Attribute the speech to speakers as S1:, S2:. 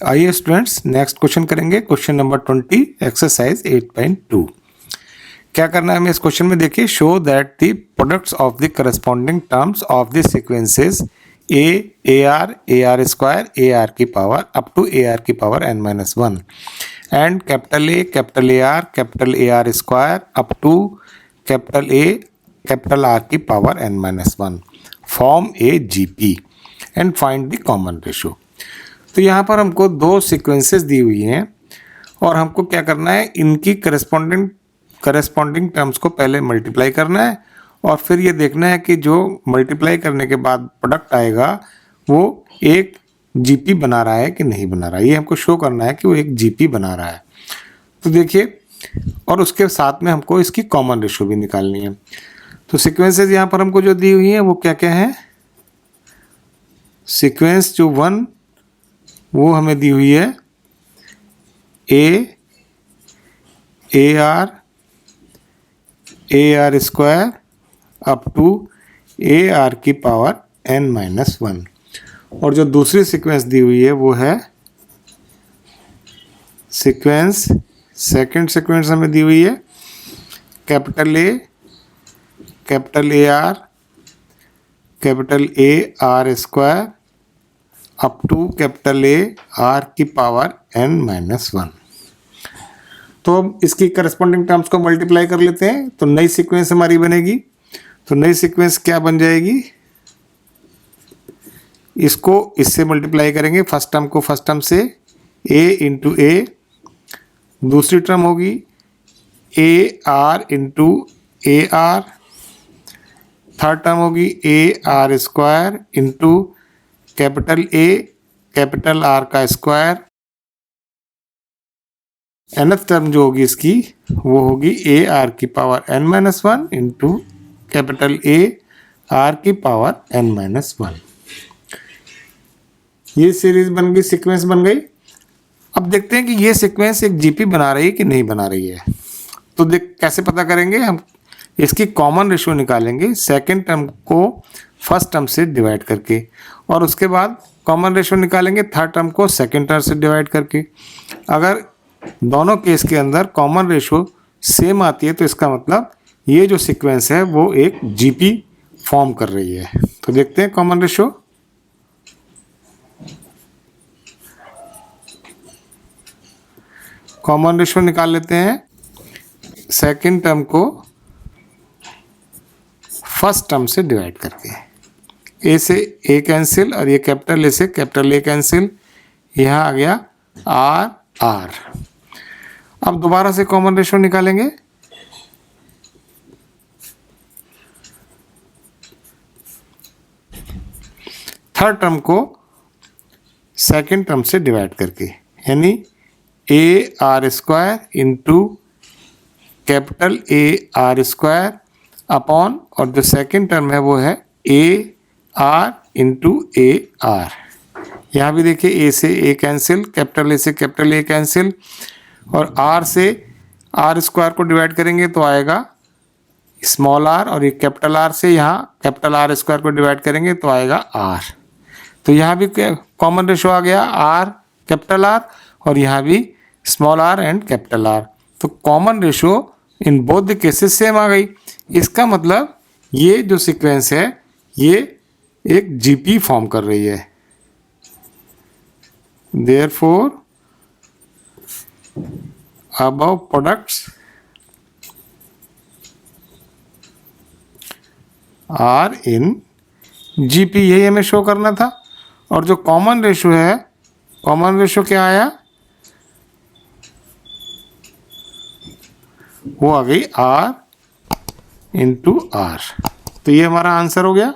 S1: आइए students next question करेंगे। Question number 20 exercise 8.2। क्या करना है हमें इस क्वेश्चन में, देखिए show that the products of the corresponding terms of the sequences A R square A R की power up to A R की power n-1 and capital A R square up to capital R की power n-1 form a GP and find the common ratio. तो यहाँ पर हमको दो sequences दी हुई हैं और हमको क्या करना है, इनकी करस्पॉन्डिंग टर्म्स को पहले मल्टीप्लाई करना है और फिर ये देखना है कि जो मल्टीप्लाई करने के बाद प्रोडक्ट आएगा वो एक जीपी बना रहा है कि नहीं बना रहा है। ये हमको शो करना है कि वो एक जीपी बना रहा है। तो देखिए, और उसके साथ में हमको इसकी कॉमन रेशो भी निकालनी है। तो सीक्वेंसेस यहाँ पर हमको जो दी हुई हैं वो क्या क्या है, सीक्वेंस जो 1 वो हमें दी हुई है A R square up to A R की पावर n-1 और जो दूसरी सीक्वेंस दी हुई है वो है सेकंड सीक्वेंस हमें दी हुई है capital A R square up to capital A R की पावर n-1। तो अब इसकी करस्पॉन्डिंग टर्म्स को मल्टीप्लाई कर लेते हैं तो नई सीक्वेंस हमारी बनेगी। तो नई सीक्वेंस क्या बन जाएगी, इसको इससे मल्टीप्लाई करेंगे, फर्स्ट टर्म से a इंटू ए, दूसरी टर्म होगी A R into A R, third term होगी A R square into capital R का स्क्वायर, nth टर्म जो होगी इसकी वो होगी ए आर की power n-1 into capital A R की पावर n-1। ये सीरीज बन गई, सीक्वेंस बन गई। अब देखते हैं कि ये सीक्वेंस एक जीपी बना रही है कि नहीं बना रही है। तो देख कैसे पता करेंगे, हम इसकी कॉमन रेशो निकालेंगे सेकेंड टर्म को फर्स्ट टर्म से डिवाइड करके और उसके बाद कॉमन रेशो निकालेंगे थर्ड टर्म को सेकेंड टर्म से डिवाइड करके। अगर दोनों केस के अंदर कॉमन रेशो सेम आती है तो इसका मतलब ये जो सीक्वेंस है वो एक जीपी फॉर्म कर रही है। तो देखते हैं कॉमन रेशो। कॉमन रेशो निकाल लेते हैं सेकेंड टर्म को फर्स्ट टर्म से डिवाइड करके। ए से ए कैंसिल और ये कैपिटल ए से कैपिटल ए कैंसिल, यहाँ आ गया आर। अब दोबारा से कॉमन रेशो निकालेंगे। थर्ड टर्म को सेकेंड टर्म से डिवाइड करके, यानी ए R square into capital A R square upon, और जो सेकेंड टर्म है वो है A R into A are. यहाँ भी देखिए ए से ए कैंसिल, कैपिटल ए से कैपिटल ए कैंसिल और आर से आर स्क्वायर को डिवाइड करेंगे तो आएगा स्मॉल आर, और ये कैपिटल आर से यहाँ कैपिटल आर स्क्वायर को डिवाइड करेंगे तो आएगा आर। तो यहाँ भी कॉमन रेशो आ गया आर कैपिटल आर और यहाँ भी small R and capital R. तो common ratio in both the cases same आ गई। इसका मतलब ये जो सीक्वेंस है ये एक जीपी फॉर्म कर रही है। Therefore, above products are in GP, यही हमें शो करना था। और जो कॉमन रेशो है, कॉमन रेशो क्या आया, वो आ गई आर इंटू आर। तो ये हमारा आंसर हो गया।